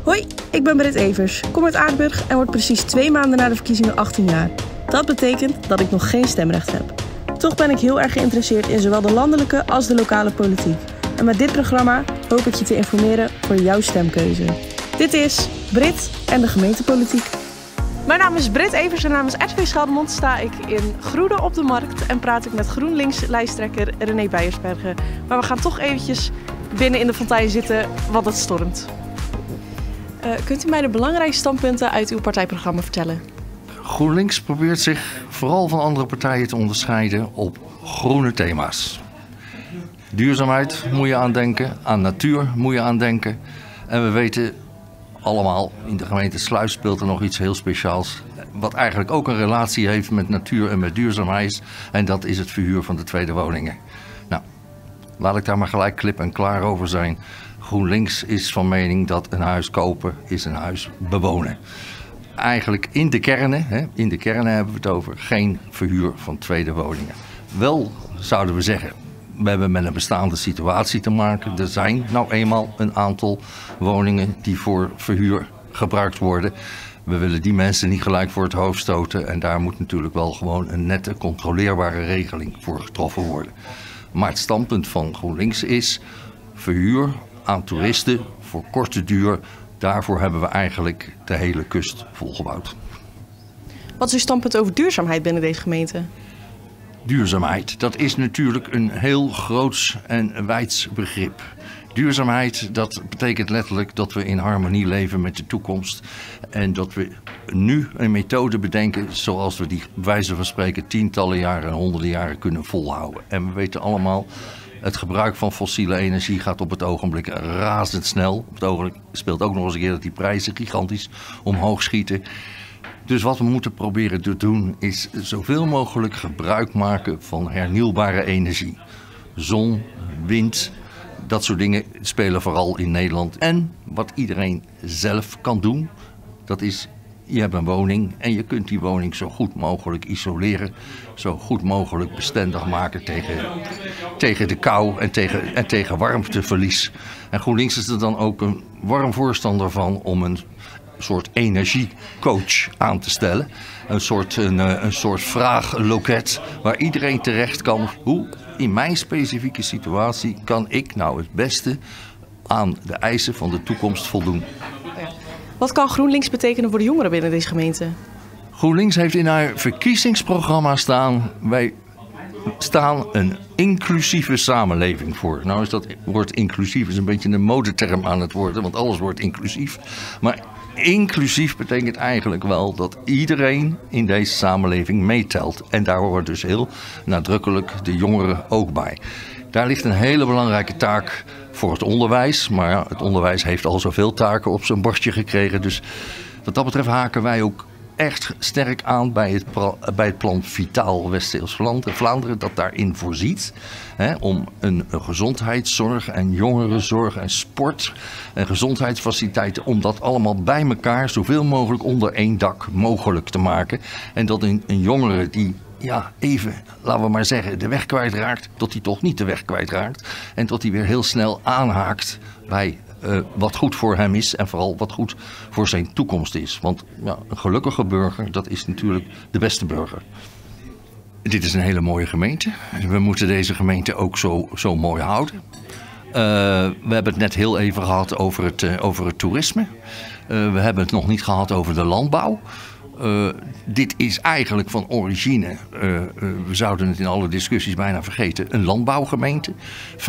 Hoi, ik ben Britt Evers, kom uit Aardenburg en word precies 2 maanden na de verkiezingen 18 jaar. Dat betekent dat ik nog geen stemrecht heb. Toch ben ik heel erg geïnteresseerd in zowel de landelijke als de lokale politiek. En met dit programma hoop ik je te informeren voor jouw stemkeuze. Dit is Britt en de gemeentepolitiek. Mijn naam is Britt Evers en namens RTV Scheldemond sta ik in Groene op de Markt en praat ik met GroenLinks-lijsttrekker René Beiersbergen. Maar we gaan toch eventjes binnen in de fontein zitten, want het stormt. Kunt u mij de belangrijkste standpunten uit uw partijprogramma vertellen? GroenLinks probeert zich vooral van andere partijen te onderscheiden op groene thema's. Duurzaamheid moet je aan denken, aan natuur moet je aan denken. En we weten allemaal, in de gemeente Sluis speelt er nog iets heel speciaals. Wat eigenlijk ook een relatie heeft met natuur en met duurzaamheid. En dat is het verhuur van de tweede woningen. Nou, laat ik daar maar gelijk klip en klaar over zijn. GroenLinks is van mening dat een huis kopen is een huis bewonen. Eigenlijk in de kernen hebben we het over, geen verhuur van tweede woningen. Wel zouden we zeggen, we hebben met een bestaande situatie te maken. Er zijn nou eenmaal een aantal woningen die voor verhuur gebruikt worden. We willen die mensen niet gelijk voor het hoofd stoten. En daar moet natuurlijk wel gewoon een nette, controleerbare regeling voor getroffen worden. Maar het standpunt van GroenLinks is verhuur aan toeristen voor korte duur. Daarvoor hebben we eigenlijk de hele kust volgebouwd. Wat is uw standpunt over duurzaamheid binnen deze gemeente? Duurzaamheid, dat is natuurlijk een heel groots en wijds begrip. Duurzaamheid, dat betekent letterlijk dat we in harmonie leven met de toekomst. En dat we nu een methode bedenken zoals we die bij wijze van spreken tientallen jaren en honderden jaren kunnen volhouden. En we weten allemaal, het gebruik van fossiele energie gaat op het ogenblik razendsnel. Op het ogenblik speelt ook nog eens een keer dat die prijzen gigantisch omhoog schieten. Dus wat we moeten proberen te doen is zoveel mogelijk gebruik maken van hernieuwbare energie. Zon, wind, dat soort dingen spelen vooral in Nederland. En wat iedereen zelf kan doen, dat is, je hebt een woning en je kunt die woning zo goed mogelijk isoleren. Zo goed mogelijk bestendig maken tegen de kou en tegen warmteverlies. En GroenLinks is er dan ook een warm voorstander van om een soort energiecoach aan te stellen. Een soort vraagloket waar iedereen terecht kan. Hoe in mijn specifieke situatie kan ik nou het beste aan de eisen van de toekomst voldoen? Wat kan GroenLinks betekenen voor de jongeren binnen deze gemeente? GroenLinks heeft in haar verkiezingsprogramma staan, wij staan een inclusieve samenleving voor. Nou is dat woord inclusief is een beetje een modeterm aan het worden, want alles wordt inclusief. Maar inclusief betekent eigenlijk wel dat iedereen in deze samenleving meetelt. En daar hoort dus heel nadrukkelijk de jongeren ook bij. Daar ligt een hele belangrijke taak voor het onderwijs. Maar ja, het onderwijs heeft al zoveel taken op zijn borstje gekregen. Dus wat dat betreft haken wij ook echt sterk aan bij het plan Vitaal West-Vlaanderen dat daarin voorziet. Om een gezondheidszorg en jongerenzorg en sport en gezondheidsfaciliteiten, om dat allemaal bij elkaar zoveel mogelijk onder één dak mogelijk te maken. En dat een jongere die even, laten we maar zeggen, de weg kwijtraakt, dat hij toch niet de weg kwijtraakt. En dat hij weer heel snel aanhaakt bij wat goed voor hem is en vooral wat goed voor zijn toekomst is. Want een gelukkige burger, dat is natuurlijk de beste burger. Dit is een hele mooie gemeente. We moeten deze gemeente ook zo mooi houden. We hebben het net heel even gehad over het toerisme. We hebben het nog niet gehad over de landbouw. Dit is eigenlijk van origine, we zouden het in alle discussies bijna vergeten, een landbouwgemeente. 85%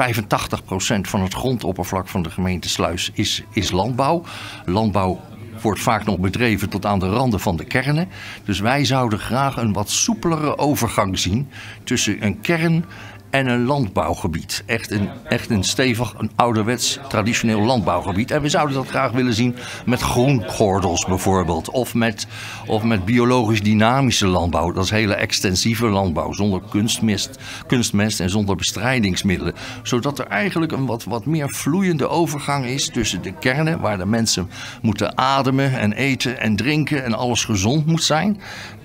van het grondoppervlak van de gemeente Sluis is landbouw. Landbouw wordt vaak nog bedreven tot aan de randen van de kernen. Dus wij zouden graag een wat soepelere overgang zien tussen een kern en een landbouwgebied. Echt een stevig, een ouderwets, traditioneel landbouwgebied. En we zouden dat graag willen zien met groengordels bijvoorbeeld. Of met biologisch dynamische landbouw. Dat is hele extensieve landbouw. Zonder kunstmest en zonder bestrijdingsmiddelen. Zodat er eigenlijk een wat meer vloeiende overgang is tussen de kernen, waar de mensen moeten ademen en eten en drinken en alles gezond moet zijn.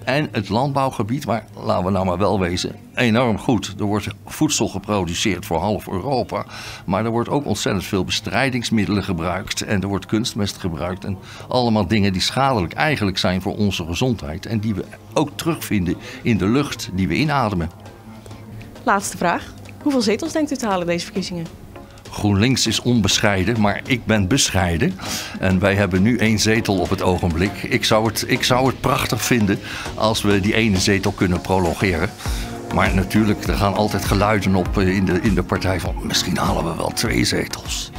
En het landbouwgebied, waar, laten we nou maar wel wezen, enorm goed. Er wordt voedsel geproduceerd voor half Europa. Maar er wordt ook ontzettend veel bestrijdingsmiddelen gebruikt. En er wordt kunstmest gebruikt. En allemaal dingen die schadelijk eigenlijk zijn voor onze gezondheid. En die we ook terugvinden in de lucht die we inademen. Laatste vraag. Hoeveel zetels denkt u te halen deze verkiezingen? GroenLinks is onbescheiden, maar ik ben bescheiden. En wij hebben nu 1 zetel op het ogenblik. Ik zou het prachtig vinden als we die ene zetel kunnen prolongeren. Maar natuurlijk, er gaan altijd geluiden op in de partij van misschien halen we wel 2 zetels.